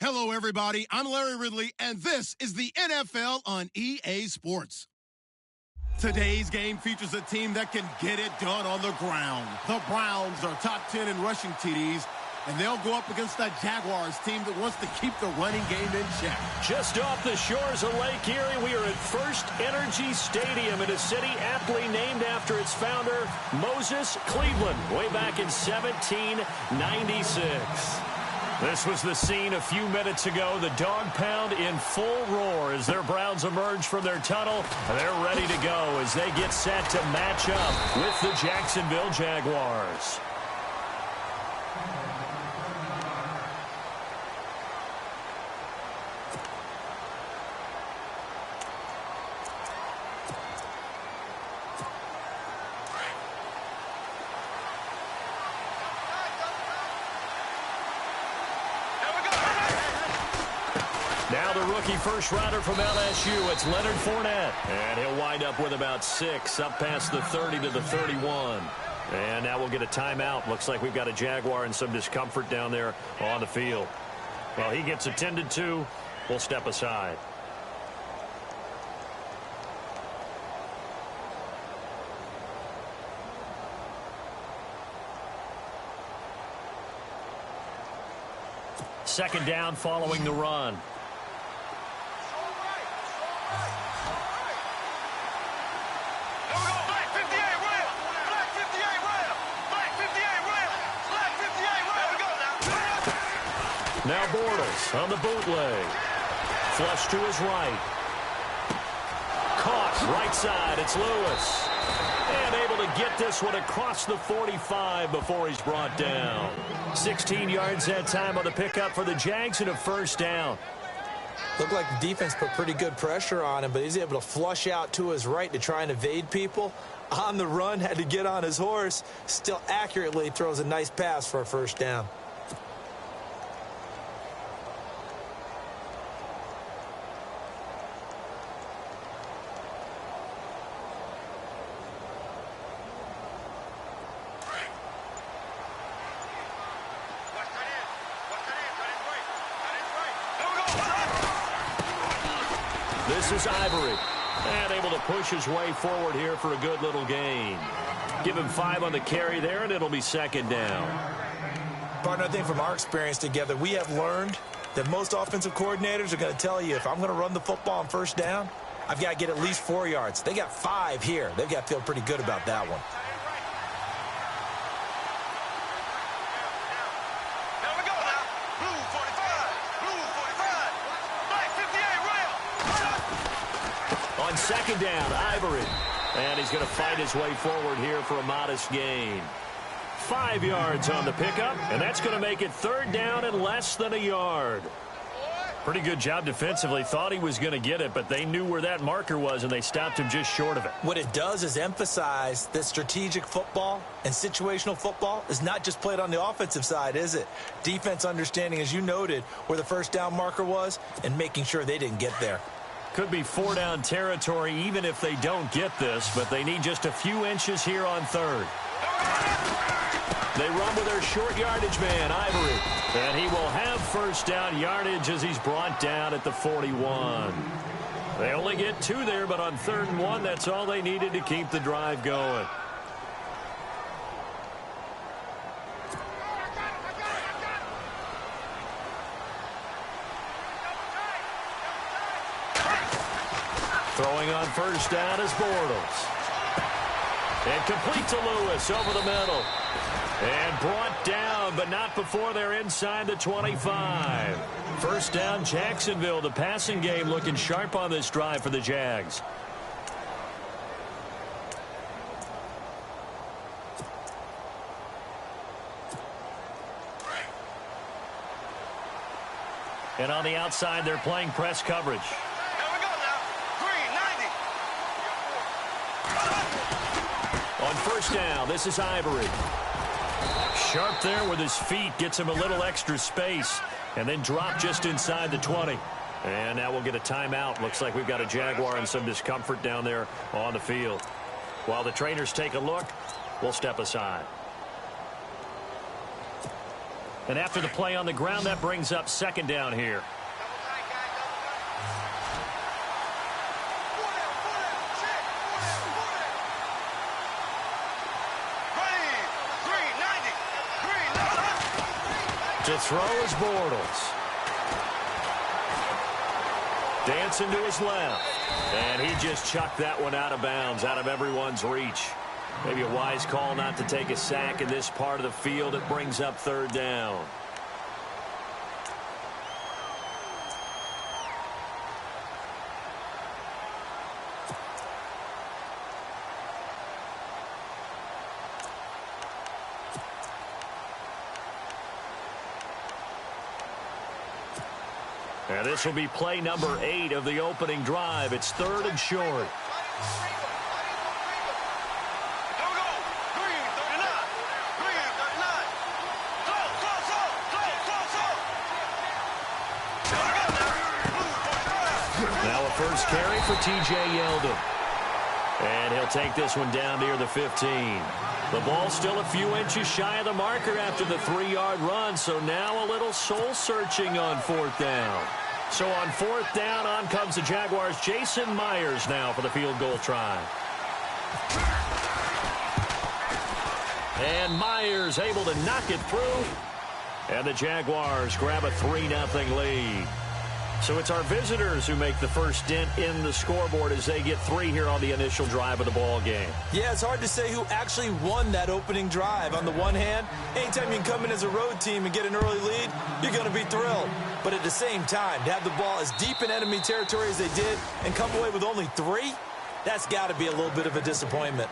Hello, everybody. I'm Larry Ridley, and this is the NFL on EA Sports. Today's game features a team that can get it done on the ground. The Browns are top 10 in rushing TDs, and they'll go up against the Jaguars team that wants to keep the running game in check. Just off the shores of Lake Erie, we are at First Energy Stadium in a city aptly named after its founder, Moses Cleveland, way back in 1796. This was the scene a few minutes ago. The dog pound in full roar as their Browns emerge from their tunnel. They're ready to go as they get set to match up with the Jacksonville Jaguars. Now the rookie first rounder from LSU, it's Leonard Fournette. And he'll wind up with about 6, up past the 30 to the 31. And now we'll get a timeout. Looks like we've got a Jaguar and some discomfort down there on the field. Well, he gets attended to. We'll step aside. Second down following the run. Now Bortles on the bootleg. Flush to his right. Caught right side. It's Lewis. And able to get this one across the 45 before he's brought down. 16 yards that time on the pickup for the Jags and a first down. Looked like the defense put pretty good pressure on him, but he's able to flush out to his right to try and evade people. On the run, had to get on his horse. Still accurately throws a nice pass for a first down. This is Ivory, and able to push his way forward here for a good little gain. Give him 5 on the carry there, and it'll be second down. Partner, I think from our experience together, we have learned that most offensive coordinators are going to tell you, if I'm going to run the football on first down, I've got to get at least 4 yards. They got 5 here. They've got to feel pretty good about that one. On second down, Ivory. And he's going to fight his way forward here for a modest gain. 5 yards on the pickup, and that's going to make it third down and less than a yard. Pretty good job defensively. Thought he was going to get it, but they knew where that marker was, and they stopped him just short of it. What it does is emphasize that strategic football and situational football is not just played on the offensive side, is it? Defense understanding, as you noted, where the first down marker was and making sure they didn't get there. Could be 4-down territory even if they don't get this, but they need just a few inches here on third. They run with their short yardage man, Ivory. And he will have first down yardage as he's brought down at the 41. They only get 2 there, but on 3rd and 1, that's all they needed to keep the drive going. Throwing on first down is Bortles. And complete to Lewis over the middle. And brought down, but not before they're inside the 25. First down, Jacksonville. The passing game looking sharp on this drive for the Jags. And on the outside, they're playing press coverage. On first down, this is Ivory. Sharp there with his feet, gets him a little extra space, and then drop just inside the 20. And now we'll get a timeout. Looks like we've got a Jaguar and some discomfort down there on the field. While the trainers take a look, we'll step aside. And after the play on the ground, that brings up second down here. To throw is Bortles. Dancing to his left. And he just chucked that one out of bounds, out of everyone's reach. Maybe a wise call not to take a sack in this part of the field. It brings up third down. And this will be play number 8 of the opening drive. It's third and short. Now a first carry for T.J. Yeldon. And he'll take this one down near the 15. The ball still a few inches shy of the marker after the 3-yard run, so now a little soul-searching on fourth down. So on fourth down, on comes the Jaguars' Jason Myers now for the field goal try. And Myers able to knock it through. And the Jaguars grab a 3-0 lead. So it's our visitors who make the first dent in the scoreboard as they get 3 here on the initial drive of the ball game. Yeah, it's hard to say who actually won that opening drive. On the one hand, anytime you can come in as a road team and get an early lead, you're going to be thrilled. But at the same time, to have the ball as deep in enemy territory as they did and come away with only 3, that's got to be a little bit of a disappointment.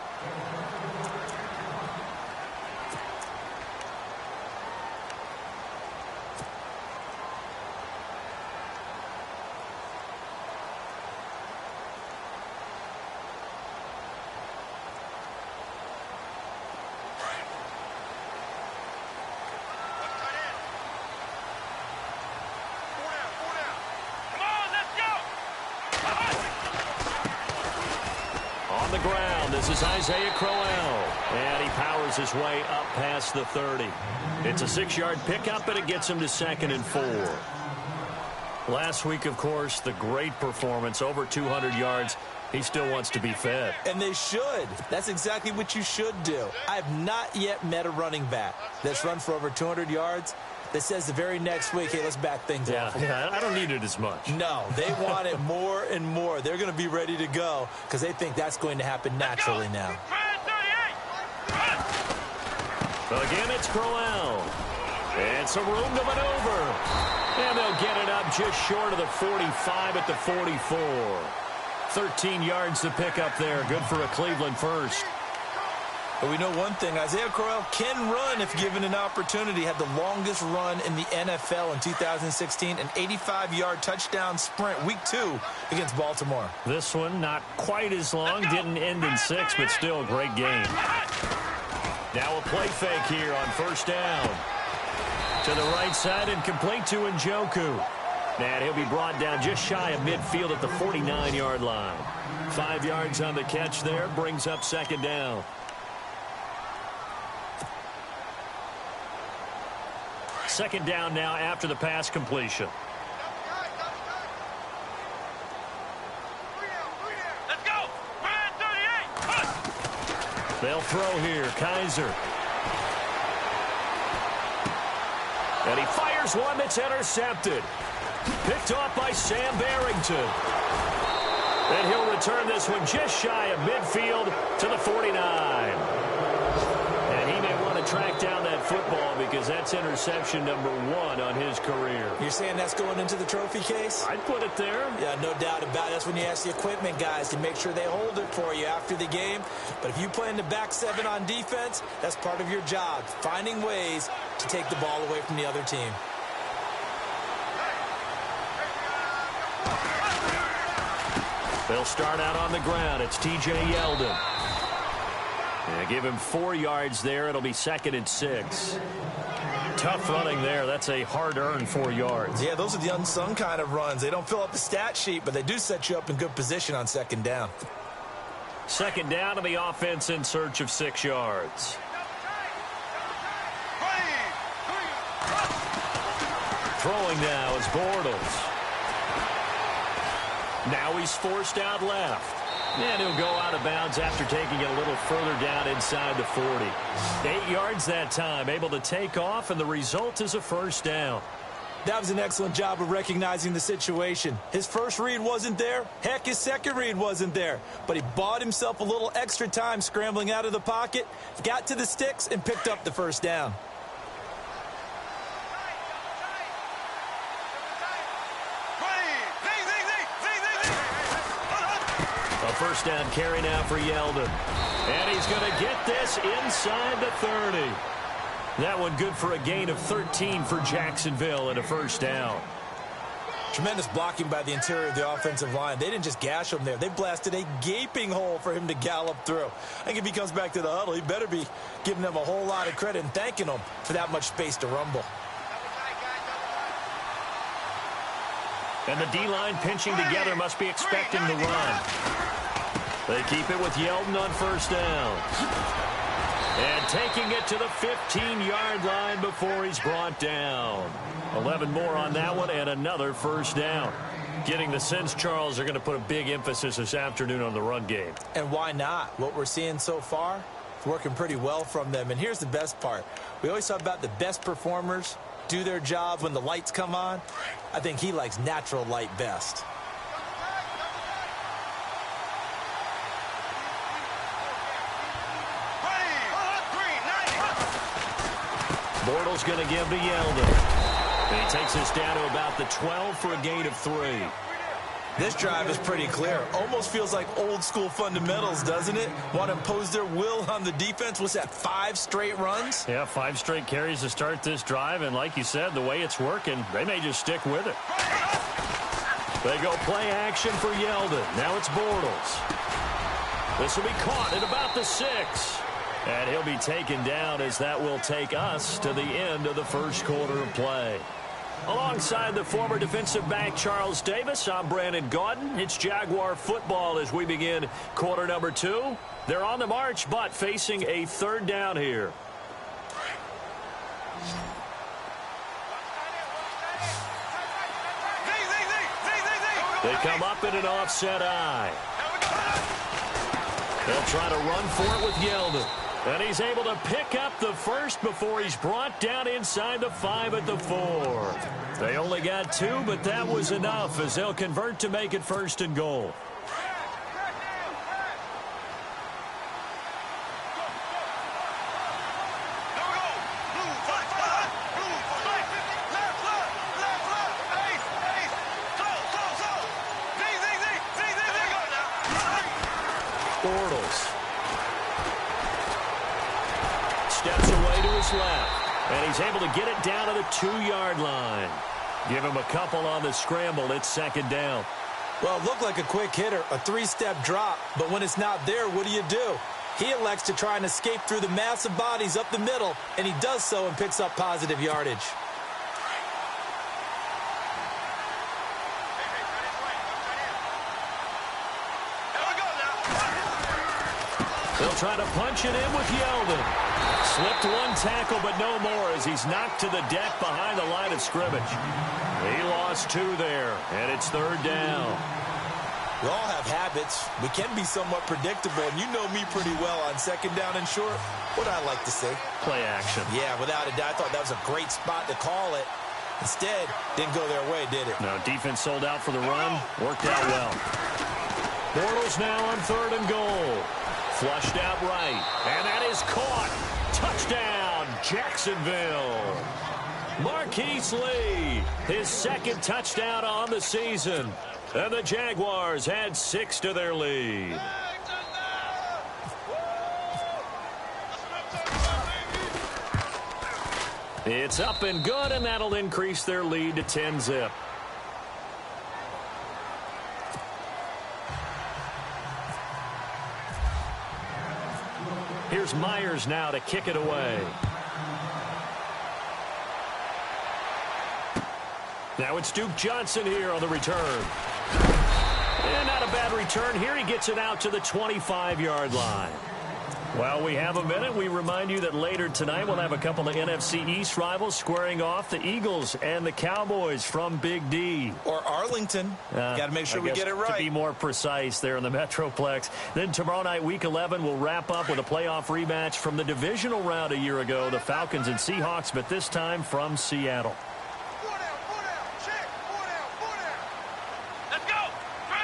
On the ground, this is Isaiah Crowell, and he powers his way up past the 30. It's a 6-yard pickup, and it gets him to 2nd and 4. Last week, of course, the great performance, over 200 yards. He still wants to be fed. And they should. That's exactly what you should do. I have not yet met a running back that's run for over 200 yards that says the very next week, hey, let's back things off. Yeah, I don't need it as much. No, they want it more and more. They're going to be ready to go because they think that's going to happen naturally now. Again, it's Crowell. And some room to maneuver. And they'll get it up just short of the 45 at the 44. 13 yards to pick up there. Good for a Cleveland first. But we know one thing, Isaiah Crowell can run if given an opportunity. Had the longest run in the NFL in 2016, an 85-yard touchdown sprint, week 2 against Baltimore. This one not quite as long, didn't end in 6, but still a great game. Now a play fake here on first down. To the right side and complete to Njoku. And he'll be brought down just shy of midfield at the 49-yard line. 5 yards on the catch there, brings up second down. Second down now after the pass completion. Let's go! 38! They'll throw here. Kaiser. And he fires one that's intercepted. Picked off by Sam Barrington. And he'll return this one just shy of midfield to the 49. And he may want to track down that football because that's interception number 1 on his career. You're saying that's going into the trophy case? I'd put it there. Yeah, no doubt about it. That's when you ask the equipment guys to make sure they hold it for you after the game. But if you play in the back 7 on defense, that's part of your job, finding ways to take the ball away from the other team. They'll start out on the ground. It's T.J. Yeldon. Yeah, give him 4 yards there. It'll be 2nd and 6. Tough running there. That's a hard-earned 4 yards. Yeah, those are the unsung kind of runs. They don't fill up the stat sheet, but they do set you up in good position on second down. Second down to the offense in search of 6 yards. Throwing now is Bortles. Now he's forced out left. And he'll go out of bounds after taking it a little further down inside the 40. 8 yards that time, able to take off, and the result is a first down. That was an excellent job of recognizing the situation. His first read wasn't there. Heck, his second read wasn't there. But he bought himself a little extra time scrambling out of the pocket, got to the sticks, and picked up the first down. A first down carry now for Yeldon. And he's going to get this inside the 30. That one good for a gain of 13 for Jacksonville and a first down. Tremendous blocking by the interior of the offensive line. They didn't just gash him there. They blasted a gaping hole for him to gallop through. I think if he comes back to the huddle, he better be giving them a whole lot of credit and thanking them for that much space to rumble. And the D-line pinching together must be expecting the run. They keep it with Yeldon on first down. And taking it to the 15-yard line before he's brought down. 11 more on that one and another first down. Getting the sense, Charles, are going to put a big emphasis this afternoon on the run game. And why not? What we're seeing so far, it's working pretty well from them. And here's the best part. We always talk about the best performers do their job when the lights come on. I think he likes natural light best. Bortles going to give to Yeldon. And he takes us down to about the 12 for a gain of 3. This drive is pretty clear. Almost feels like old school fundamentals, doesn't it? Want to impose their will on the defense. What's that, 5 straight runs? Yeah, 5 straight carries to start this drive. And like you said, the way it's working, they may just stick with it. They go play action for Yeldon. Now it's Bortles. This will be caught at about the 6. And he'll be taken down as that will take us to the end of the first quarter of play. Alongside the former defensive back Charles Davis, I'm Brandon Gaudin. It's Jaguar football as we begin quarter number 2. They're on the march, but facing a third down here. They come up in an offset eye. They'll try to run for it with Yeldon. And he's able to pick up the first before he's brought down inside the 5 at the 4. They only got 2, but that was enough as they'll convert to make it first and goal. Bortles steps away to his left, and he's able to get it down to the 2-yard line. Give him a couple on the scramble. It's second down. Well, it looked like a quick hitter, a 3-step drop, but when it's not there, what do? He elects to try and escape through the massive bodies up the middle, and he does so and picks up positive yardage. They'll try to punch it in with Yeldon. Slipped one tackle, but no more as he's knocked to the deck behind the line of scrimmage. He lost 2 there, and it's third down. We all have habits. We can be somewhat predictable, and you know me pretty well on second down and short. What I like to say? Play action. Yeah, without a doubt, I thought that was a great spot to call it. Instead, didn't go their way, did it? No, defense sold out for the run. Worked out well. Bortles now on third and goal. Flushed out right, and that is caught. Touchdown, Jacksonville. Marquise Lee, his second touchdown on the season. And the Jaguars add 6 to their lead. It's up and good, and that'll increase their lead to 10-zip. Here's Myers now to kick it away. Now it's Duke Johnson here on the return. And not a bad return. Here he gets it out to the 25-yard line. Well, we have a minute. We remind you that later tonight we'll have a couple of NFC East rivals squaring off, the Eagles and the Cowboys from Big D. Or Arlington. Got to make sure we get it right. To be more precise there in the Metroplex. Then tomorrow night, Week 11, we'll wrap up with a playoff rematch from the divisional round a year ago, the Falcons and Seahawks, but this time from Seattle. Let's go.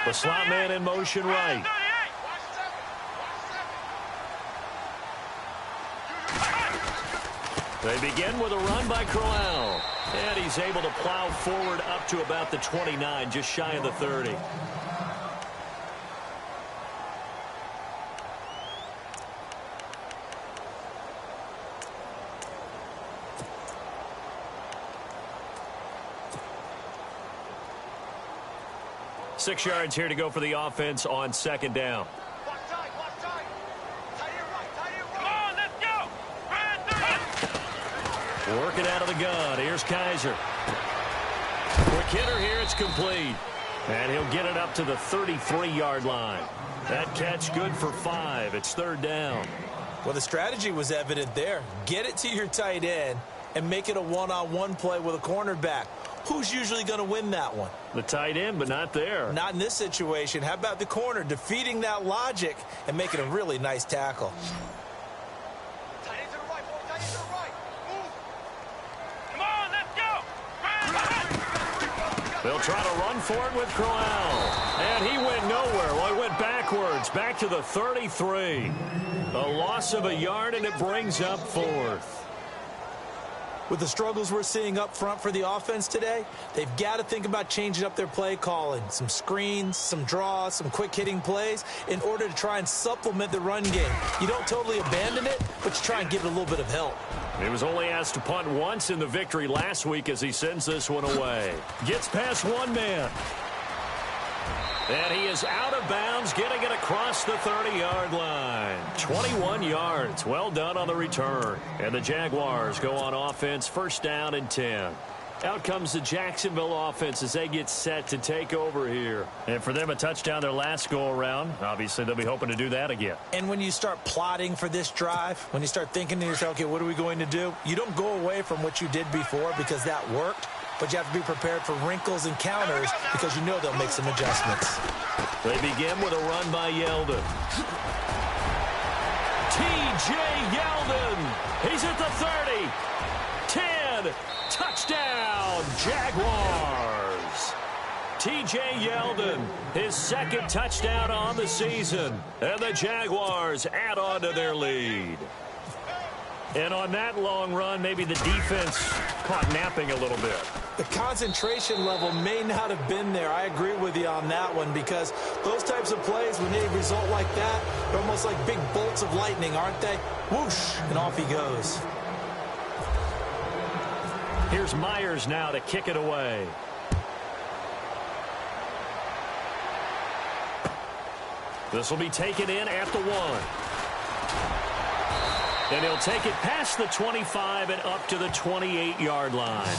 The slot man in motion right. They begin with a run by Crowell. And he's able to plow forward up to about the 29, just shy of the 30. Six yards here to go for the offense on second down. Working out of the gun. Here's Kaiser. Quick hitter here. It's complete. And he'll get it up to the 33-yard line. That catch good for 5. It's third down. Well, the strategy was evident there. Get it to your tight end and make it a one-on-one play with a cornerback. Who's usually going to win that one? The tight end, but not there. Not in this situation. How about the corner defeating that logic and making a really nice tackle? They'll try to run for it with Crowell. And he went nowhere. Well, he went backwards, back to the 33. A loss of a yard, and it brings up fourth. With the struggles we're seeing up front for the offense today, they've got to think about changing up their play calling. Some screens, some draws, some quick-hitting plays in order to try and supplement the run game. You don't totally abandon it, but you try and give it a little bit of help. He was only asked to punt once in the victory last week as he sends this one away. Gets past one man. And he is out of bounds, getting it across the 30-yard line. 21 yards. Well done on the return. And the Jaguars go on offense, first down and 10. Out comes the Jacksonville offense as they get set to take over here. And for them, a touchdown their last go-around. Obviously, they'll be hoping to do that again. And when you start plotting for this drive, when you start thinking to yourself, okay, what are we going to do? You don't go away from what you did before because that worked. But you have to be prepared for wrinkles and counters because you know they'll make some adjustments. They begin with a run by Yeldon. T.J. Yeldon. He's at the 30. 10. Touchdown, Jaguars. T.J. Yeldon, his second touchdown on the season. And the Jaguars add on to their lead. And on that long run, maybe the defense caught napping a little bit. The concentration level may not have been there. I agree with you on that one because those types of plays, when they result like that, they're almost like big bolts of lightning, aren't they? Whoosh, and off he goes. Here's Myers now to kick it away. This will be taken in at the 1. And he'll take it past the 25 and up to the 28-yard line.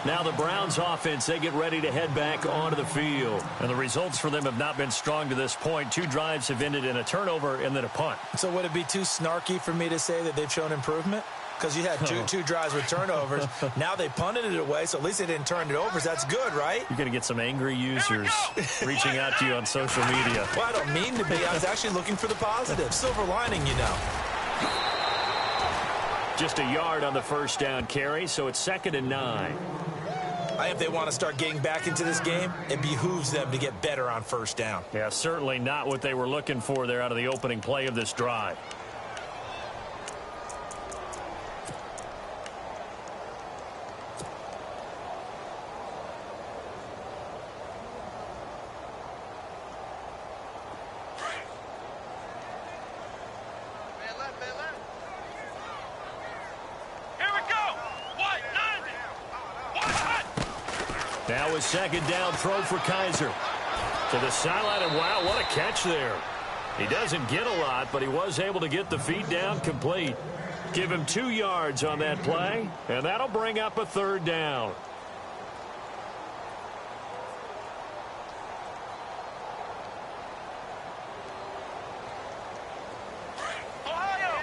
Now the Browns offense, they get ready to head back onto the field. And the results for them have not been strong to this point. 2 drives have ended in a turnover and then a punt. So would it be too snarky for me to say that they've shown improvement? Because you had two drives with turnovers. Now they punted it away, so at least they didn't turn it over. So that's good, right? You're going to get some angry users reaching out to you on social media. Well, I don't mean to be. I was actually looking for the positive. Silver lining, you know. Just a yard on the first down carry, so it's 2nd and 9. I think if they want to start getting back into this game, it behooves them to get better on first down. Yeah, certainly not what they were looking for there out of the opening play of this drive. Now a second down throw for Kaiser. To the sideline, and wow, what a catch there. He doesn't get a lot, but he was able to get the feet down complete. Give him 2 yards on that play, and that'll bring up a third down. Ohio!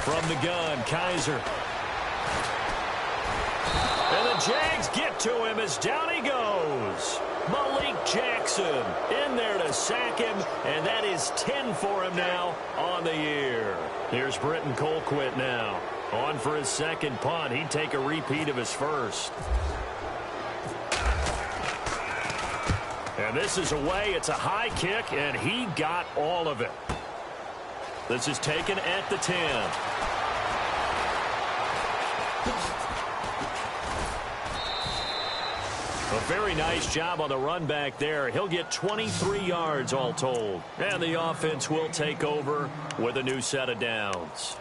From the gun, Kaiser. And the Jags get to him as down he goes. Malik Jackson in there to sack him, and that is 10 for him now on the year. Here's Britton Colquitt now. On for his second punt. He'd take a repeat of his first. And this is away. It's a high kick, and he got all of it. This is taken at the 10. A very nice job on the run back there. He'll get 23 yards all told. And the offense will take over with a new set of downs.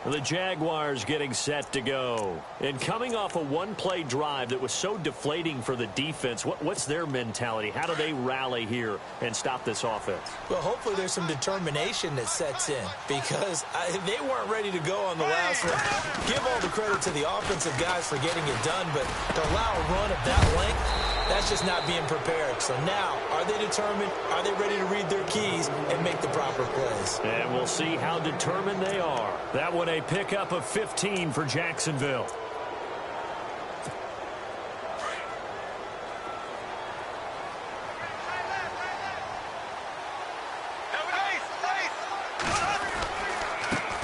The Jaguars getting set to go. And coming off a one-play drive that was so deflating for the defense, what's their mentality? How do they rally here and stop this offense? Well, hopefully there's some determination that sets in because they weren't ready to go on the last one. Give all the credit to the offensive guys for getting it done, but to allow a run of that length, that's just not being prepared. So now, are they determined? Are they ready to read their keys and make the proper plays? And we'll see how determined they are. That one a pickup of 15 for Jacksonville.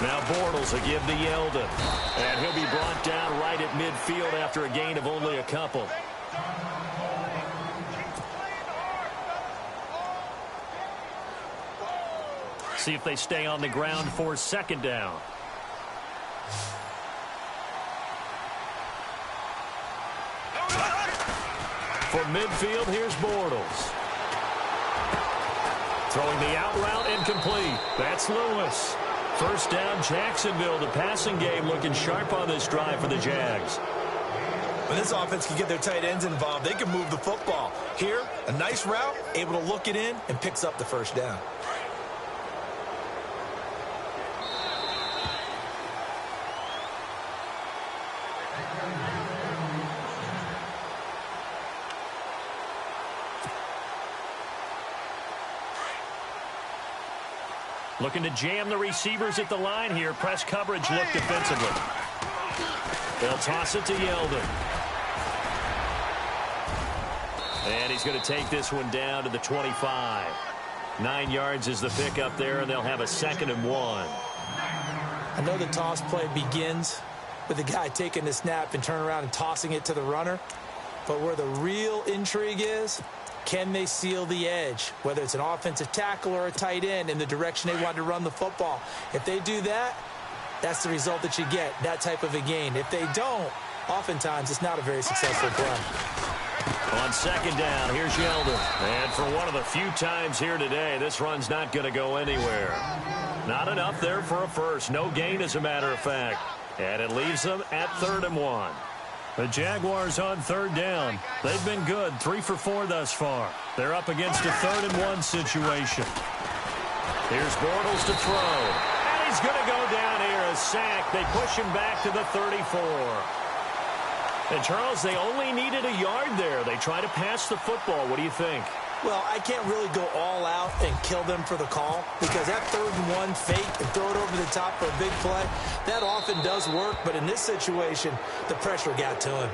Now Bortles will give to Yeldon. And he'll be brought down right at midfield after a gain of only a couple. See if they stay on the ground for second down. From midfield, here's Bortles. Throwing the out route incomplete. That's Lewis. First down, Jacksonville. The passing game looking sharp on this drive for the Jags. When this offense can get their tight ends involved, they can move the football. Here, a nice route, able to look it in, and picks up the first down. Looking to jam the receivers at the line here. Press coverage look defensively. They'll toss it to Yeldon. And he's going to take this one down to the 25. 9 yards is the pickup there, and they'll have a 2nd and 1. I know the toss play begins with the guy taking the snap and turning around and tossing it to the runner. But where the real intrigue is, can they seal the edge, whether it's an offensive tackle or a tight end, in the direction they want to run the football? If they do that, that's the result that you get, that type of a gain. If they don't, oftentimes it's not a very successful play. On second down, here's Yeldon. And for one of the few times here today, this run's not going to go anywhere. Not enough there for a first. No gain, as a matter of fact. And it leaves them at 3rd and 1. The Jaguars on 3rd down. They've been good, 3 for 4 thus far. They're up against a 3rd and 1 situation. Here's Bortles to throw. And he's going to go down here, a sack. They push him back to the 34. And, Charles, they only needed a yard there. They try to pass the football. What do you think? Well, I can't really go all out and kill them for the call because that 3rd and 1 fake and throw it over the top for a big play, that often does work. But in this situation, the pressure got to him.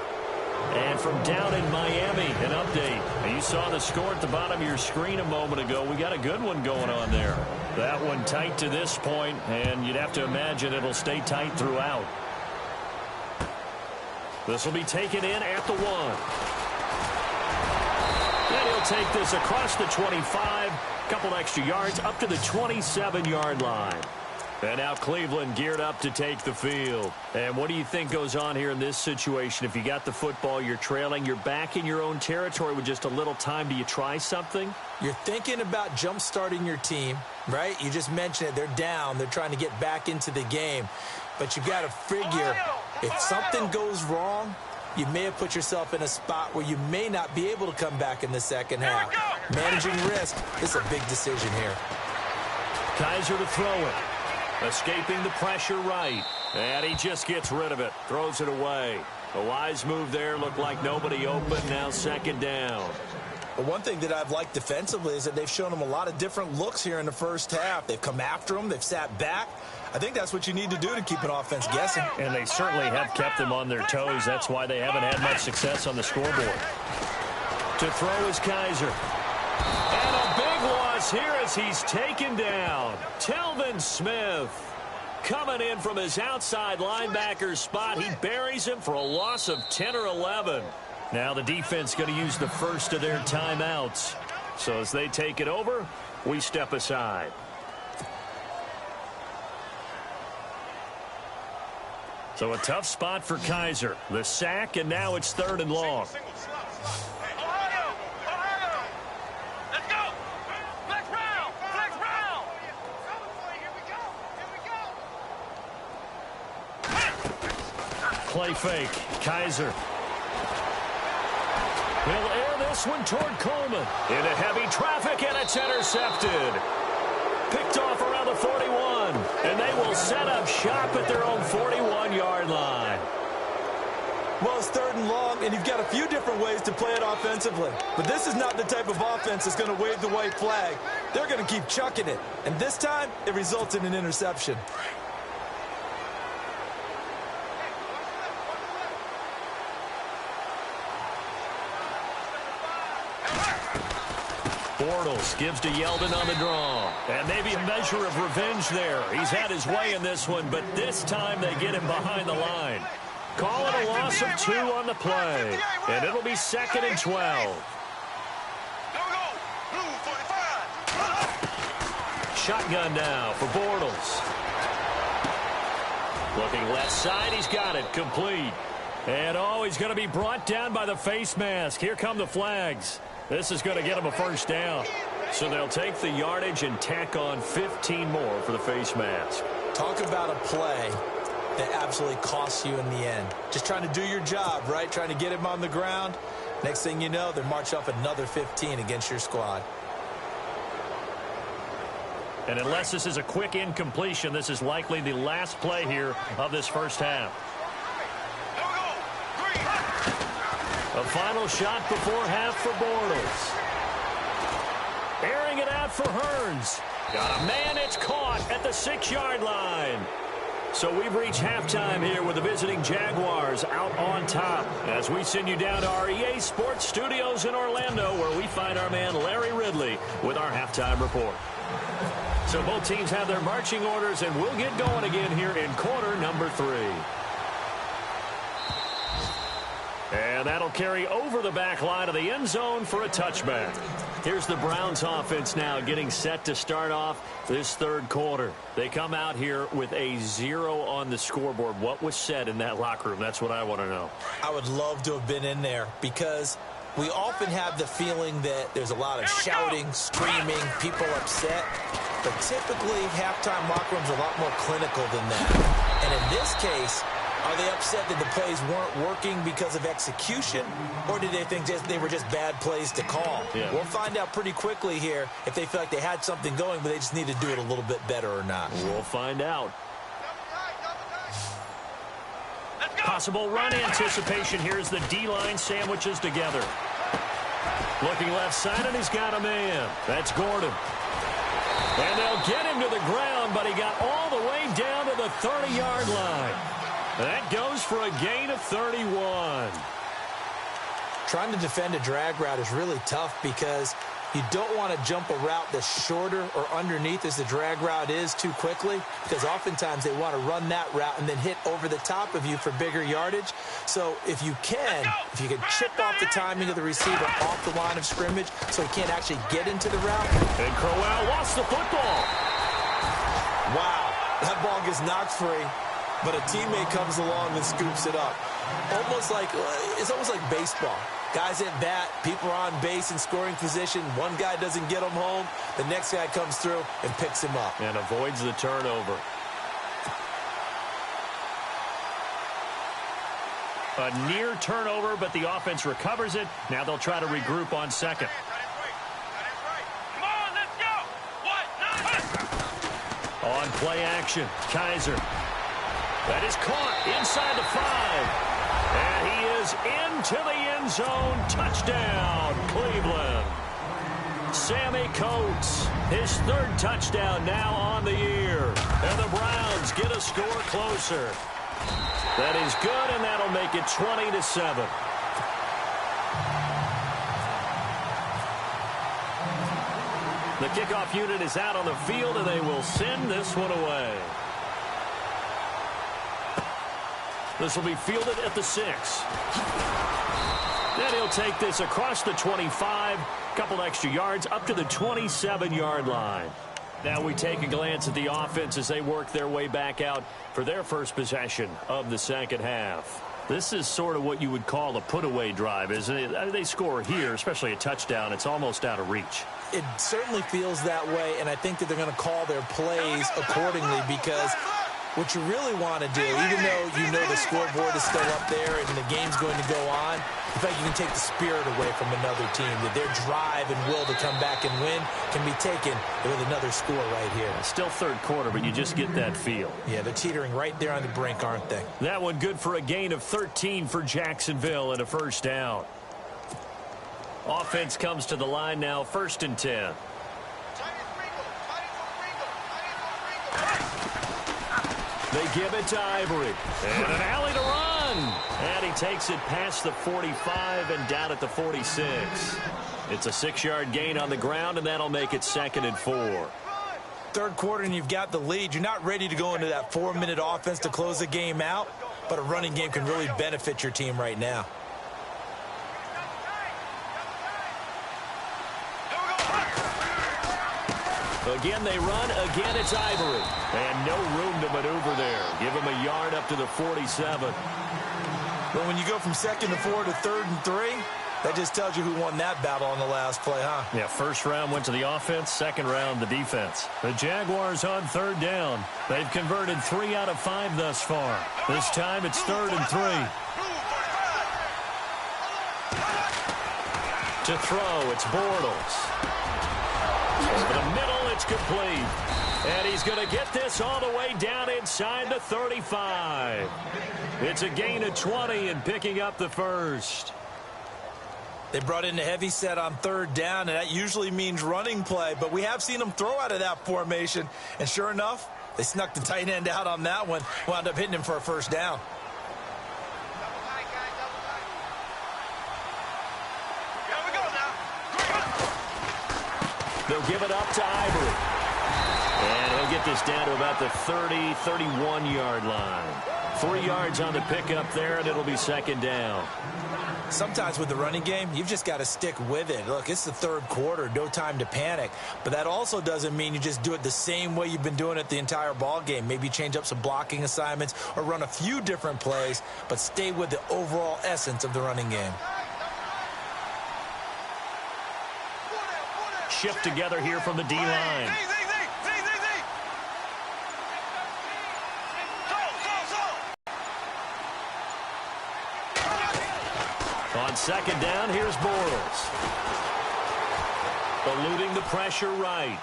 And from down in Miami, an update. You saw the score at the bottom of your screen a moment ago. We got a good one going on there. That one tight to this point, and you'd have to imagine it'll stay tight throughout. This will be taken in at the 1. And he'll take this across the 25, couple extra yards up to the 27-yard line. And now Cleveland geared up to take the field. And what do you think goes on here in this situation? If you got the football, you're trailing, you're back in your own territory with just a little time. Do you try something? You're thinking about jump-starting your team, right? You just mentioned it. They're down. They're trying to get back into the game. But you've got to figure if something goes wrong, you may have put yourself in a spot where you may not be able to come back in the second half. Managing risk is a big decision here. Kaiser to throw it. Escaping the pressure right. And he just gets rid of it. Throws it away. A wise move there. Looked like nobody open. Now 2nd down. But one thing that I've liked defensively is that they've shown them a lot of different looks here in the first half. They've come after them. They've sat back. I think that's what you need to do to keep an offense guessing. And they certainly have kept them on their toes. That's why they haven't had much success on the scoreboard. To throw is Kaiser. And a big loss here as he's taken down. Telvin Smith coming in from his outside linebacker spot. He buries him for a loss of 10 or 11. Now the defense going to use the first of their timeouts. So as they take it over, we step aside. So a tough spot for Kaiser. The sack, and now it's 3rd and long. Let's go. Flex round. Flex round. Play fake. Kaiser. He'll air this one toward Coleman. Into heavy traffic, and it's intercepted. Picked off around the 41. And they will set up shop at their own 41-yard line. Well, it's 3rd and long, and you've got a few different ways to play it offensively. But this is not the type of offense that's going to wave the white flag. They're going to keep chucking it. And this time, it results in an interception. Bortles gives to Yeldon on the draw. And maybe a measure of revenge there. He's had his way in this one, but this time they get him behind the line. Call it a loss of 2 on the play. And it'll be 2nd and 12. Shotgun now for Bortles. Looking left side, he's got it. Complete. And he's going to be brought down by the face mask. Here come the flags. This is going to get him a first down. So they'll take the yardage and tack on 15 more for the face mask. Talk about a play that absolutely costs you in the end. Just trying to do your job, right? Trying to get him on the ground. Next thing you know, they march up another 15 against your squad. And unless this is a quick incompletion, this is likely the last play here of this first half. A final shot before half for Bortles. Airing it out for Hearns. Got a man, it's caught at the 6-yard line. So we've reached halftime here with the visiting Jaguars out on top as we send you down to our EA Sports Studios in Orlando where we find our man Larry Ridley with our halftime report. So both teams have their marching orders, and we'll get going again here in quarter number 3. And that'll carry over the back line of the end zone for a touchback. Here's the Browns offense now getting set to start off this 3rd quarter. They come out here with a 0 on the scoreboard. What was said in that locker room? That's what I want to know. I would love to have been in there because we often have the feeling that there's a lot of shouting, screaming, people upset. But typically, halftime locker rooms are a lot more clinical than that. And in this case, are they upset that the plays weren't working because of execution, or did they think they were just bad plays to call? Yeah. We'll find out pretty quickly here if they feel like they had something going, but they just need to do it a little bit better or not. We'll find out. Possible run anticipation. Here's the D-line sandwiches together. Looking left side, and he's got a man. That's Gordon. And they'll get him to the ground, but he got all the way down to the 30-yard line. That goes for a gain of 31. Trying to defend a drag route is really tough because you don't want to jump a route that's shorter or underneath as the drag route is too quickly, because oftentimes they want to run that route and then hit over the top of you for bigger yardage. So if you can chip off the timing of the receiver off the line of scrimmage so he can't actually get into the route. And Crowell lost the football. Wow, that ball gets knocked free, but a teammate comes along and scoops it up. It's almost like baseball. Guys at bat, people are on base in scoring position. One guy doesn't get him home. The next guy comes through and picks him up. And avoids the turnover. A near turnover, but the offense recovers it. Now they'll try to regroup on second. Come on, let's go. On play action, Kaiser. That is caught inside the 5. And he is into the end zone. Touchdown, Cleveland. Sammy Coates, his third touchdown now on the year. And the Browns get a score closer. That is good, and that'll make it 20-7. The kickoff unit is out on the field, and they will send this one away. This will be fielded at the 6. Then he'll take this across the 25, couple extra yards, up to the 27-yard line. Now we take a glance at the offense as they work their way back out for their first possession of the second half. This is sort of what you would call a put-away drive, isn't it? They score here, especially a touchdown. It's almost out of reach. It certainly feels that way, and I think that they're going to call their plays accordingly because what you really want to do, even though you know the scoreboard is still up there and the game's going to go on, in fact, you can take the spirit away from another team, that their drive and will to come back and win can be taken with another score right here. Still third quarter, but you just get that feel. Yeah, they're teetering right there on the brink, aren't they? That one good for a gain of 13 for Jacksonville and a first down. Offense comes to the line now, 1st and 10. They give it to Ivory. And an alley to run. And he takes it past the 45 and down at the 46. It's a 6-yard gain on the ground, and that'll make it 2nd and 4. Third quarter, and you've got the lead. You're not ready to go into that 4-minute offense to close the game out, but a running game can really benefit your team right now. Again, they run. Again, it's Ivory. And no room to maneuver there. Give him a yard up to the 47. Well, when you go from 2nd and 4 to 3rd and 3, that just tells you who won that battle on the last play, huh? Yeah, first round went to the offense, second round the defense. The Jaguars on 3rd down. They've converted 3 out of 5 thus far. This time it's 3rd and 3. To throw, it's Bortles. Over the middle, it's complete. And he's going to get this all the way down inside the 35. It's a gain of 20 and picking up the first. They brought in the heavy set on 3rd down, and that usually means running play. But we have seen them throw out of that formation. And sure enough, they snuck the tight end out on that one. Wound up hitting him for a first down. They'll give it up to Ivory. And he'll get this down to about the 30, 31-yard line. 3 yards on the pickup there, and it'll be 2nd down. Sometimes with the running game, you've just got to stick with it. Look, it's the 3rd quarter, no time to panic. But that also doesn't mean you just do it the same way you've been doing it the entire ball game. Maybe change up some blocking assignments or run a few different plays, but stay with the overall essence of the running game. Shift together here from the D-line. On 2nd down, here's Bortles. Eluding the pressure right.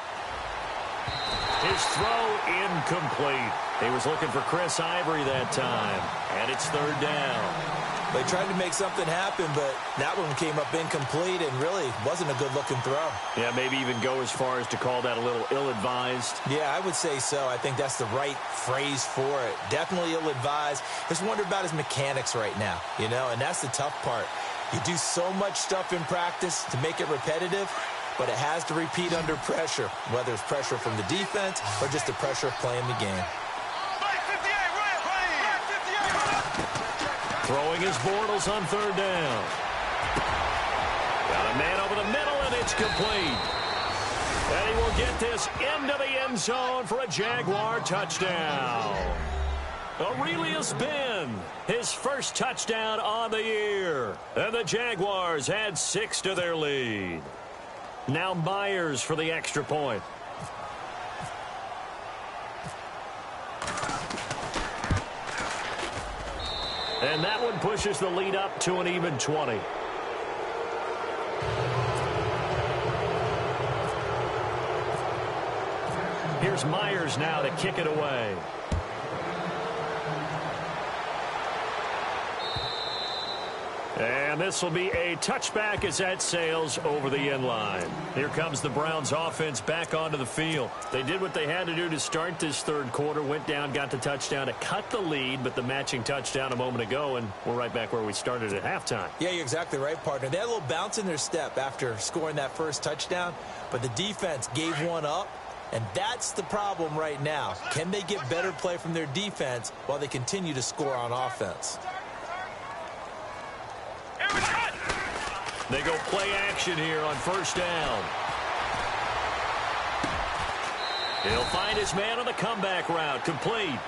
His throw incomplete. He was looking for Chris Ivory that time. And it's 3rd down. They tried to make something happen, but that one came up incomplete and really wasn't a good-looking throw. Yeah, maybe even go as far as to call that a little ill-advised. Yeah, I would say so. I think that's the right phrase for it. Definitely ill-advised. Just wonder about his mechanics right now, you know, and that's the tough part. You do so much stuff in practice to make it repetitive, but it has to repeat under pressure, whether it's pressure from the defense or just the pressure of playing the game. Throwing his Bortles on 3rd down. Got a man over the middle, and it's complete. And he will get this into the end zone for a Jaguar touchdown. Aurelius Ben, his first touchdown on the year. And the Jaguars add 6 to their lead. Now Myers for the extra point. And that one pushes the lead up to an even 20. Here's Myers now to kick it away. And this will be a touchback as that sails over the end line. Here comes the Browns offense back onto the field. They did what they had to do to start this third quarter, went down, got the touchdown to cut the lead, but the matching touchdown a moment ago, and we're right back where we started at halftime. Yeah, you're exactly right, partner. They had a little bounce in their step after scoring that first touchdown, but the defense gave one up, and that's the problem right now. Can they get better play from their defense while they continue to score on offense? They go play action here on first down. He'll find his man on the comeback route. Complete.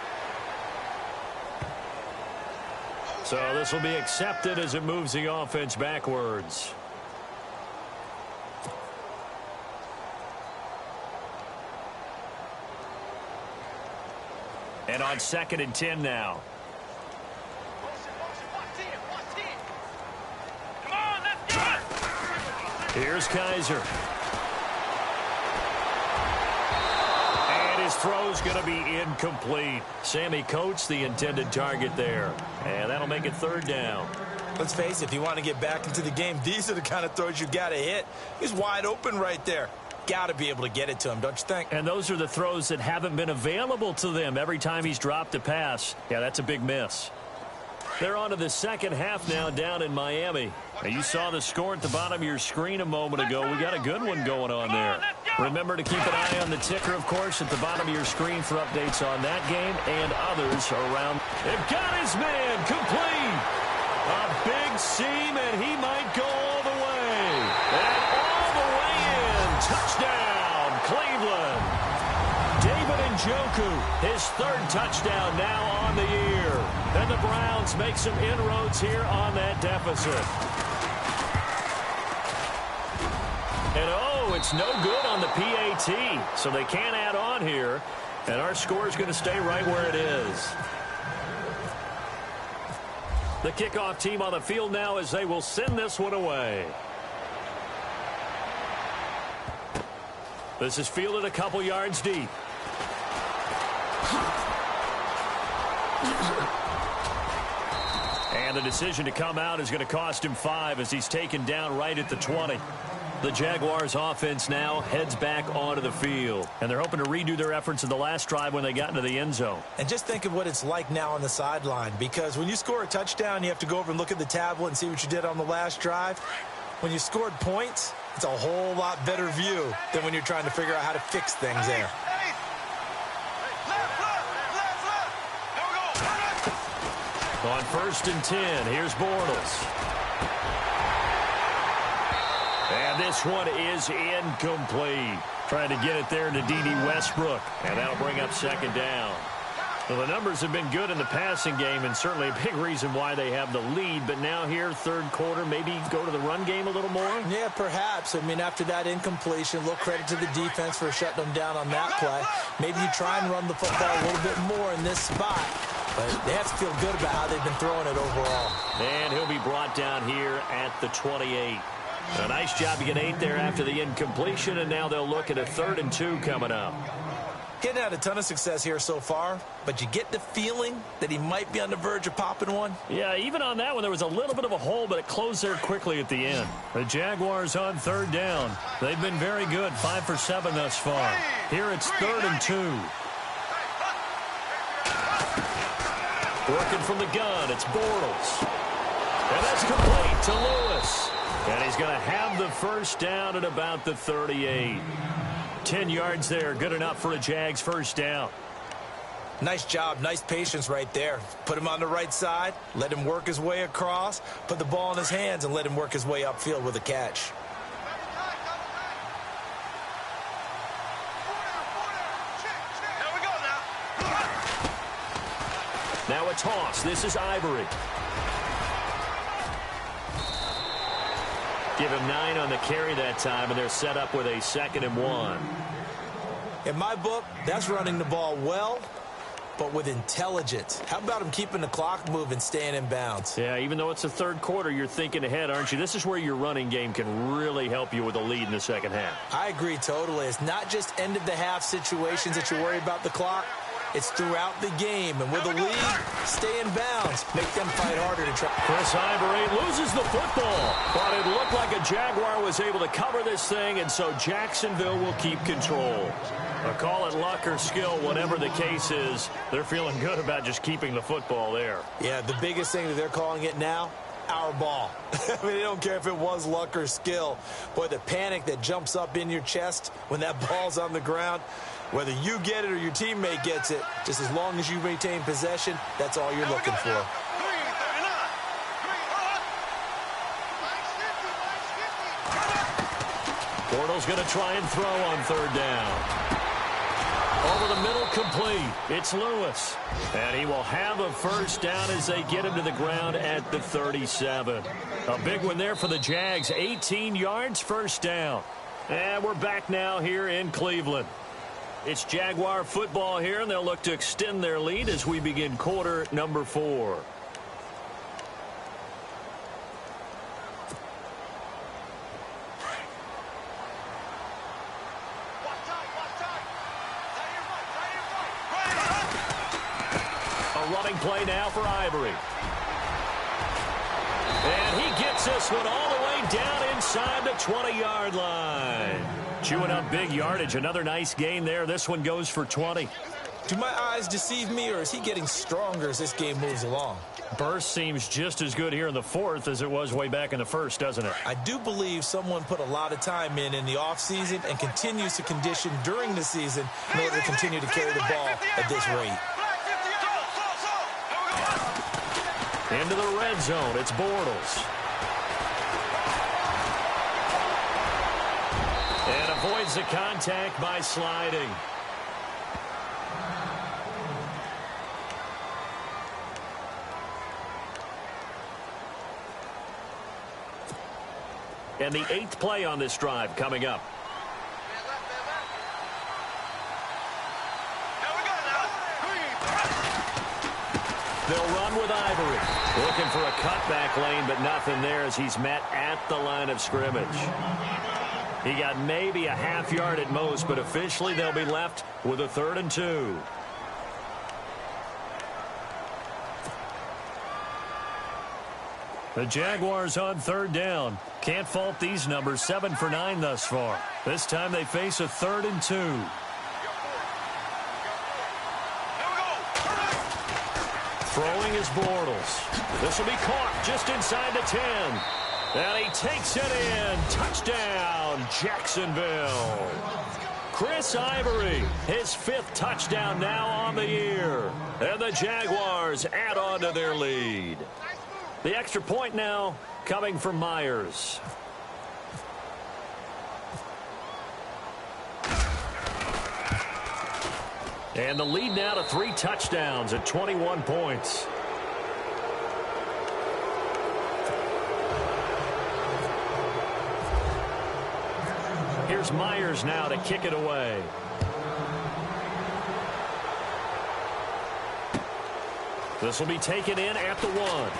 So this will be accepted as it moves the offense backwards. And on 2nd and 10 now. Here's Kaiser. And his throw's going to be incomplete. Sammy Coates, the intended target there. And that'll make it 3rd down. Let's face it, if you want to get back into the game, these are the kind of throws you got to hit. He's wide open right there. Got to be able to get it to him, don't you think? And those are the throws that haven't been available to them every time he's dropped a pass. Yeah, that's a big miss. They're on to the second half now down in Miami. Now, you saw the score at the bottom of your screen a moment ago. We got a good one going on there. Remember to keep an eye on the ticker, of course, at the bottom of your screen for updates on that game and others around. They've got his man complete. A big seam, and he might go all the way. And all the way in. Touchdown, Cleveland. David Njoku, his 3rd touchdown now on the year. And the Browns make some inroads here on that deficit. And oh, it's no good on the PAT. So they can't add on here. And our score is going to stay right where it is. The kickoff team on the field now as they will send this one away. This is fielded a couple yards deep. And the decision to come out is going to cost him 5 as he's taken down right at the 20. The Jaguars offense now heads back onto the field. And they're hoping to redo their efforts in the last drive when they got into the end zone. And just think of what it's like now on the sideline, because when you score a touchdown, you have to go over and look at the tablet and see what you did on the last drive. When you scored points, it's a whole lot better view than when you're trying to figure out how to fix things there. On 1st and 10, here's Bortles. And this one is incomplete. Trying to get it there to D.D. Westbrook. And that'll bring up 2nd down. Well, the numbers have been good in the passing game, and certainly a big reason why they have the lead. But now here, 3rd quarter, maybe go to the run game a little more? Yeah, perhaps. I mean, after that incompletion, a little credit to the defense for shutting them down on that play. Maybe you try and run the football a little bit more in this spot. But they have to feel good about how they've been throwing it overall. And he'll be brought down here at the 28. A nice job to get 8 there after the incompletion, and now they'll look at a 3rd and 2 coming up. Getting had a ton of success here so far, but you get the feeling that he might be on the verge of popping one. Yeah, even on that one, there was a little bit of a hole, but it closed there quickly at the end. The Jaguars on 3rd down. They've been very good, 5 for 7 thus far. Here it's 3rd and 2. Working from the gun, it's Bortles. And that's complete to Lewis. And he's going to have the first down at about the 38. 10 yards there, good enough for a Jags first down. Nice job, nice patience right there. Put him on the right side, let him work his way across, put the ball in his hands, and let him work his way upfield with a catch. Now a toss. This is Ivory. Give him 9 on the carry that time, and they're set up with a 2nd and 1. In my book, that's running the ball well, but with intelligence. How about him keeping the clock moving, staying in bounds? Yeah, even though it's the 3rd quarter, you're thinking ahead, aren't you? This is where your running game can really help you with a lead in the second half. I agree totally. It's not just end-of-the-half situations that you worry about the clock. It's throughout the game. And with the lead, stay in bounds. Make them fight harder to try. Chris Ivory loses the football. But it looked like a Jaguar was able to cover this thing, and so Jacksonville will keep control. Call it luck or skill, whatever the case is. They're feeling good about just keeping the football there. Yeah, the biggest thing that they're calling it now, our ball. I mean, they don't care if it was luck or skill. Boy, the panic that jumps up in your chest when that ball's on the ground, whether you get it or your teammate gets it, just as long as you maintain possession, that's all you're looking for. Bortles going to try and throw on third down. Over the middle, complete. It's Lewis. And he will have a first down as they get him to the ground at the 37. A big one there for the Jags. 18 yards, first down. And we're back now here in Cleveland. It's Jaguar football here, and they'll look to extend their lead as we begin quarter number 4. Running play now for Ivory. And he gets this one all the way down inside the 20-yard line. Chewing up big yardage. Another nice gain there. This one goes for 20. Do my eyes deceive me, or is he getting stronger as this game moves along? Burst seems just as good here in the fourth as it was way back in the first, doesn't it? I do believe someone put a lot of time in the offseason and continues to condition during the season in order to continue to carry the ball at this rate. Into the red zone, it's Bortles. And avoids the contact by sliding. And the 8th play on this drive coming up. They'll run with Ivory. Looking for a cutback lane, but nothing there as he's met at the line of scrimmage. He got maybe a half yard at most, but officially they'll be left with a 3rd and 2. The Jaguars on 3rd down. Can't fault these numbers. 7 for 9 thus far. This time they face a 3rd and 2. Throwing is Bortles. This will be caught just inside the 10. And he takes it in. Touchdown, Jacksonville. Chris Ivory, his 5th touchdown now on the year. And the Jaguars add on to their lead. The extra point now coming from Myers. And the lead now to 3 touchdowns at 21 points. Here's Myers now to kick it away. This will be taken in at the 1.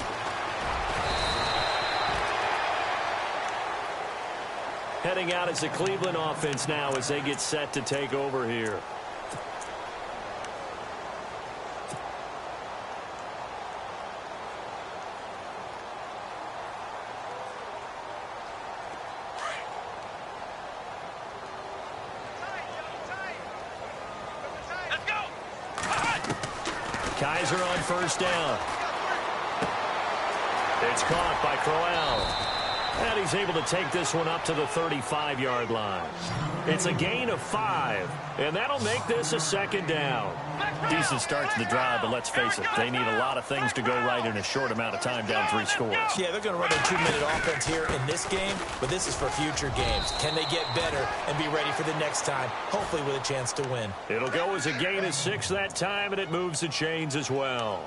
Heading out is the Cleveland offense now as they get set to take over here. Kaiser on first down. It's caught by Crowell. And he's able to take this one up to the 35-yard line. It's a gain of 5, and that'll make this a 2nd down. Decent start to the drive, but let's face it, they need a lot of things to go right in a short amount of time, down 3 scores. Yeah, they're going to run a 2-minute offense here in this game, but this is for future games. Can they get better and be ready for the next time, hopefully with a chance to win? It'll go as a gain of 6 that time, and it moves the chains as well.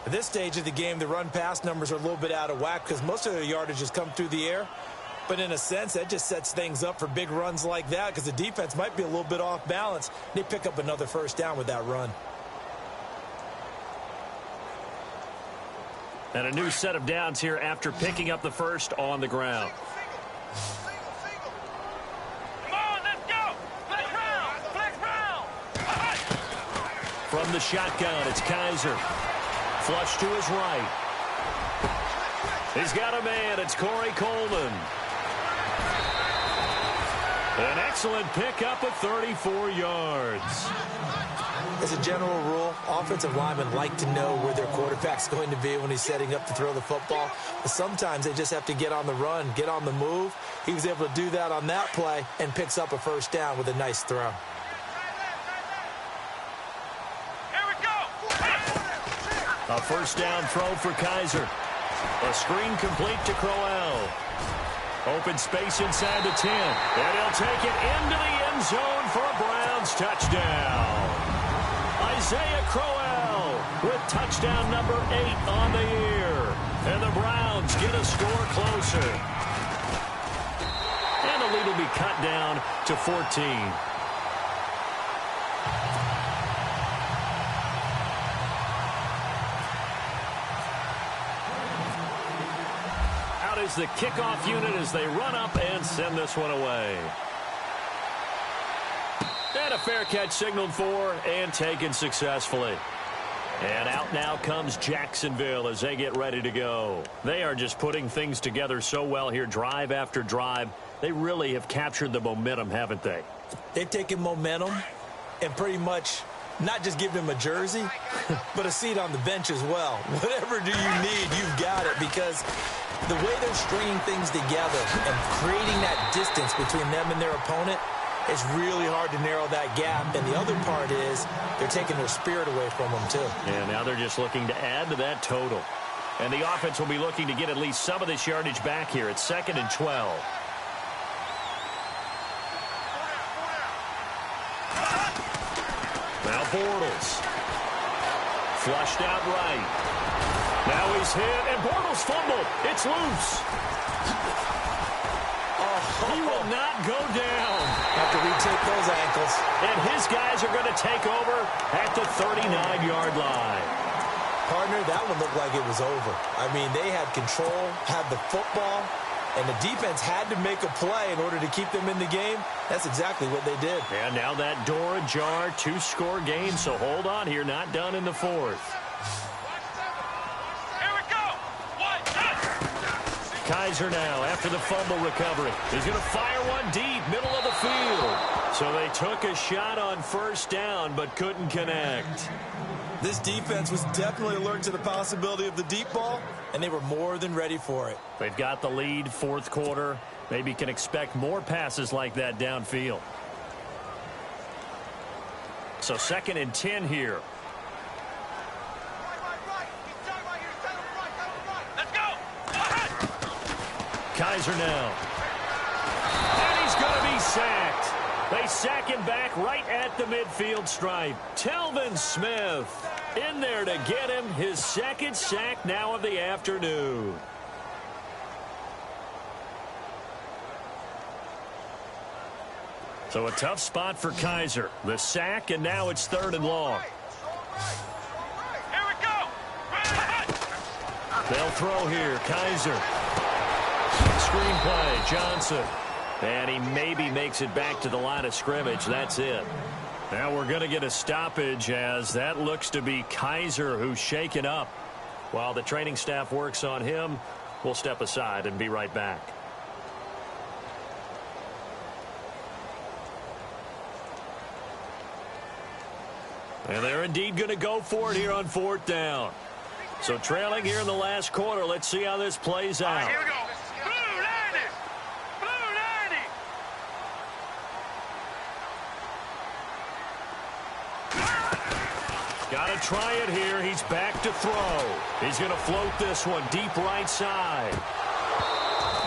At this stage of the game, the run-pass numbers are a little bit out of whack because most of their yardage has come through the air. But in a sense, that just sets things up for big runs like that because the defense might be a little bit off balance. They pick up another first down with that run. And a new set of downs here after picking up the first on the ground. From the shotgun, it's Kaiser. Flush to his right. He's got a man. It's Corey Coleman. An excellent pickup of 34 yards. As a general rule, offensive linemen like to know where their quarterback's going to be when he's setting up to throw the football. But sometimes they just have to get on the run, get on the move. He was able to do that on that play and picks up a first down with a nice throw. Here we go. A first down throw for Kaiser. A screen complete to Crowell. Open space inside the 10. And he'll take it into the end zone for a Browns touchdown. Isaiah Crowell with touchdown number 8 on the year. And the Browns get a score closer. And the lead will be cut down to 14. Out is the kickoff unit as they run up and send this one away. And a fair catch signaled for and taken successfully. And out now comes Jacksonville as they get ready to go. They are just putting things together so well here, drive after drive. They really have captured the momentum, haven't they? They've taken momentum and pretty much not just given him a jersey, but a seat on the bench as well. Whatever do you need, you've got it, because the way they're stringing things together and creating that distance between them and their opponent, it's really hard to narrow that gap. And the other part is they're taking their spirit away from them, too. And now they're just looking to add to that total. And the offense will be looking to get at least some of this yardage back here. It's 2nd and 12. Now Bortles. Flushed out right. Now he's hit, and Bortles fumbled. It's loose. He will not go down. Have to retake those ankles. And his guys are going to take over at the 39-yard line. Partner, that one looked like it was over. I mean, they had control, had the football, and the defense had to make a play in order to keep them in the game. That's exactly what they did. And now that door ajar, 2-score game, so hold on here, not done in the 4th. Kaiser now, after the fumble recovery, he's going to fire one deep, middle of the field. So they took a shot on first down, but couldn't connect. This defense was definitely alert to the possibility of the deep ball, and they were more than ready for it. They've got the lead, 4th quarter. Maybe can expect more passes like that downfield. So 2nd and 10 here. Kaiser now. And he's going to be sacked. They sack him back right at the midfield stripe. Telvin Smith in there to get him his 2nd sack now of the afternoon. So a tough spot for Kaiser. The sack, and now it's 3rd and long. Here we go. They'll throw here. Kaiser. Screenplay, Johnson. And he maybe makes it back to the line of scrimmage. That's it. Now we're going to get a stoppage as that looks to be Kaiser who's shaken up. While the training staff works on him, we'll step aside and be right back. And they're indeed going to go for it here on 4th down. So trailing here in the last quarter. Let's see how this plays out. All right, here we go. Blue 90. Blue 90. Got to try it here. He's back to throw. He's going to float this one deep right side.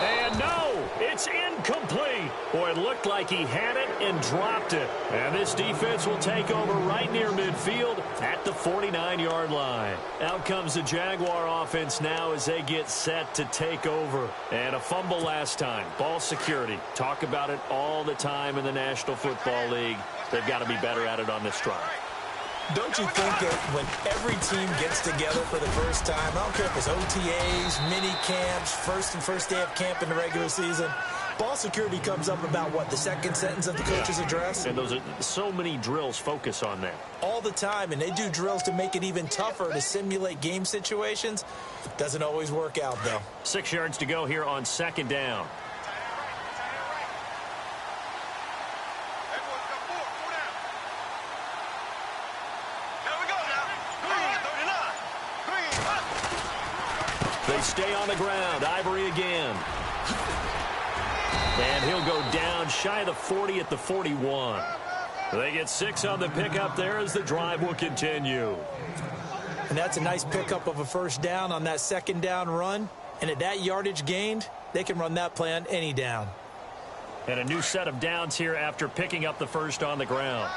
And no, it's incomplete. Boy, it looked like he had it and dropped it. And this defense will take over right near midfield at the 49-yard line. Out comes the Jaguar offense now as they get set to take over. And a fumble last time. Ball security. Talk about it all the time in the National Football League. They've got to be better at it on this drive. Don't you think that when every team gets together for the first time, I don't care if it's OTAs, mini camps, first day of camp in the regular season, ball security comes up about, what, the second sentence of the coach's address? And those are so many drills focus on that. All the time, and they do drills to make it even tougher to simulate game situations. Doesn't always work out, though. 6 yards to go here on second down. They stay on the ground. Ivory again. And he'll go down shy of the 40 at the 41. They get 6 on the pickup there as the drive will continue. And that's a nice pickup of a first down on that second down run. And at that yardage gained, they can run that play on any down. And a new set of downs here after picking up the first on the ground.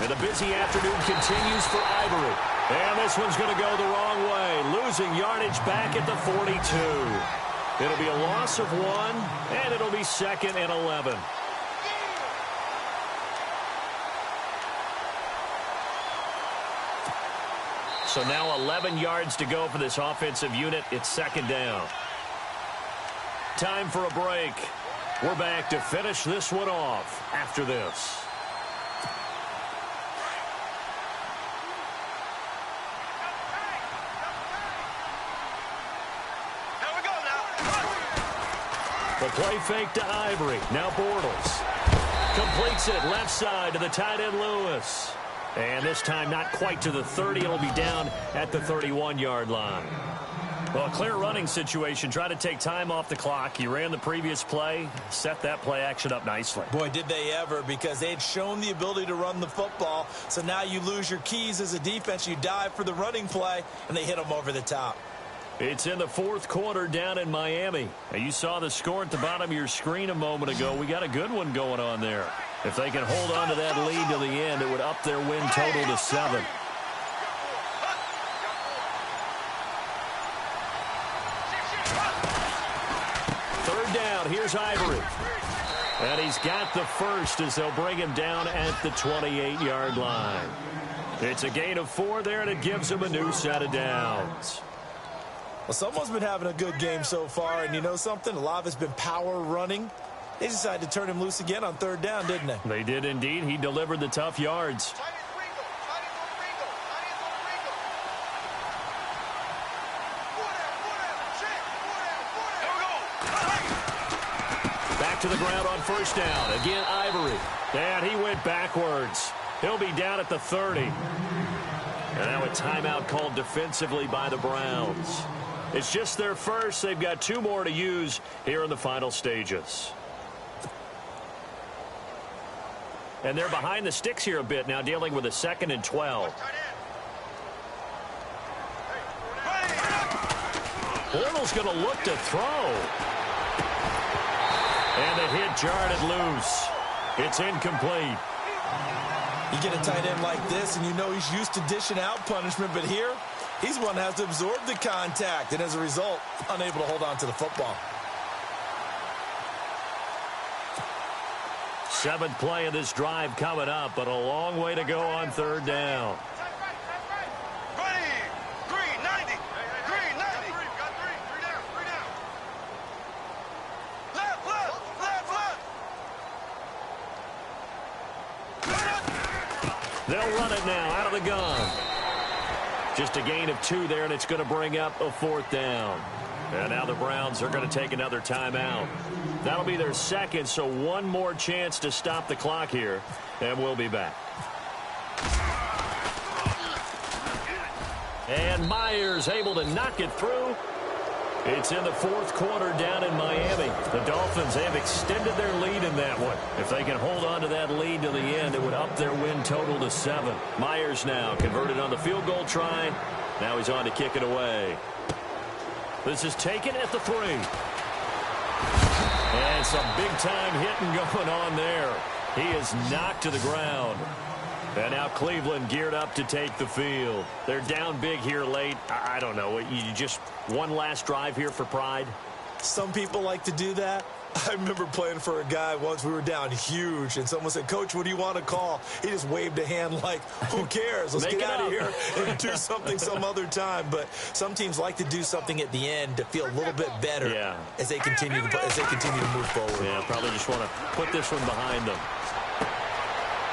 And the busy afternoon continues for Ivory. And this one's going to go the wrong way. Losing yardage back at the 42. It'll be a loss of 1, and it'll be 2nd and 11. So now 11 yards to go for this offensive unit. It's second down. Time for a break. We're back to finish this one off after this. The play fake to Ivory. Now Bortles. Completes it left side to the tight end Lewis. And this time not quite to the 30. It'll be down at the 31-yard line. Well, a clear running situation. Try to take time off the clock. He ran the previous play. Set that play action up nicely. Boy, did they ever, because they had shown the ability to run the football. So now you lose your keys as a defense. You dive for the running play, and they hit them over the top. It's in the fourth quarter down in Miami. Now, you saw the score at the bottom of your screen a moment ago. We got a good one going on there. If they can hold on to that lead to the end, it would up their win total to 7. Third down, here's Ivory. And he's got the first as they'll bring him down at the 28-yard line. It's a gain of 4 there, and it gives him a new set of downs. Well, someone's been having a good game so far, and you know something? A lot of it's been power running. They decided to turn him loose again on third down, didn't they? They did indeed. He delivered the tough yards. Back to the ground on first down. Again, Ivory. And he went backwards. He'll be down at the 30. And now a timeout called defensively by the Browns. It's just their first. They've got 2 more to use here in the final stages. And they're behind the sticks here a bit now, dealing with a 2nd and 12. Bortles going to look to throw. And the hit jarred it loose. It's incomplete. You get a tight end like this, and you know he's used to dishing out punishment, but here, he's one that has to absorb the contact, and as a result, unable to hold on to the football. 7th play of this drive coming up, but a long way to go on third down. They'll run it now out of the gun. Just a gain of 2 there, and it's going to bring up a 4th down. And now the Browns are going to take another timeout. That'll be their 2nd, so 1 more chance to stop the clock here, and we'll be back. And Myers able to knock it through. It's in the 4th quarter down in Miami. The Dolphins have extended their lead in that one. If they can hold on to that lead to the end, it would up their win total to 7. Myers now converted on the field goal try. Now he's on to kick it away. This is taken at the 3. And some big-time hitting going on there. He is knocked to the ground. And now Cleveland geared up to take the field. They're down big here late. I don't know. You just one last drive here for pride? Some people like to do that. I remember playing for a guy once. We were down huge, and someone said, "Coach, what do you want to call?" He just waved a hand like, who cares? Let's get out of here and do something some other time. But some teams like to do something at the end to feel a little bit better as they continue to move forward. Yeah, probably just want to put this one behind them.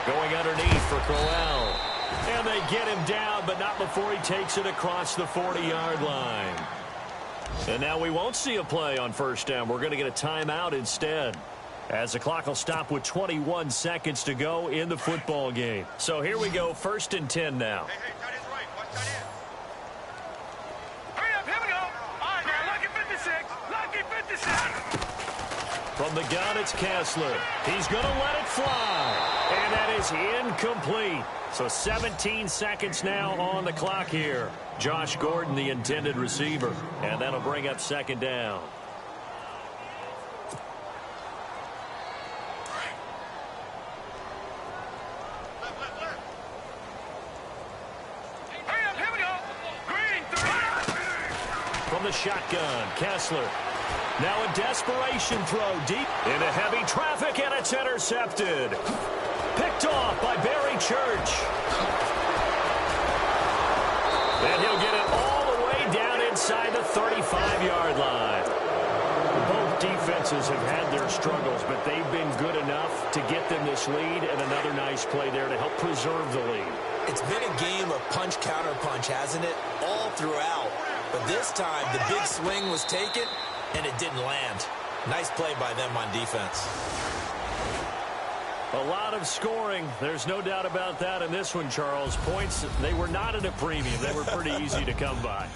Going underneath for Crowell. And they get him down, but not before he takes it across the 40-yard line. And now we won't see a play on first down. We're going to get a timeout instead, as the clock will stop with 21 seconds to go in the football game. So here we go, 1st and 10 now. Hey, tight end's right. Watch tight end. Hurry up, here we go. All right, now, lucky 56. Lucky 56. From the gun, it's Kessler. He's going to let it fly. And that is incomplete. So 17 seconds now on the clock here. Josh Gordon, the intended receiver. And that'll bring up 2nd down. Hurry up, here we go. Green, 3. From the shotgun, Kessler. Now a desperation throw deep into heavy traffic, and it's intercepted. Picked off by Barry Church. And he'll get it all the way down inside the 35-yard line. Both defenses have had their struggles, but they've been good enough to get them this lead, and another nice play there to help preserve the lead. It's been a game of punch-counter-punch, hasn't it? All throughout. But this time, the big swing was taken, and it didn't land. Nice play by them on defense. A lot of scoring. There's no doubt about that in this one, Charles. Points, they were not at a premium. They were pretty easy to come by.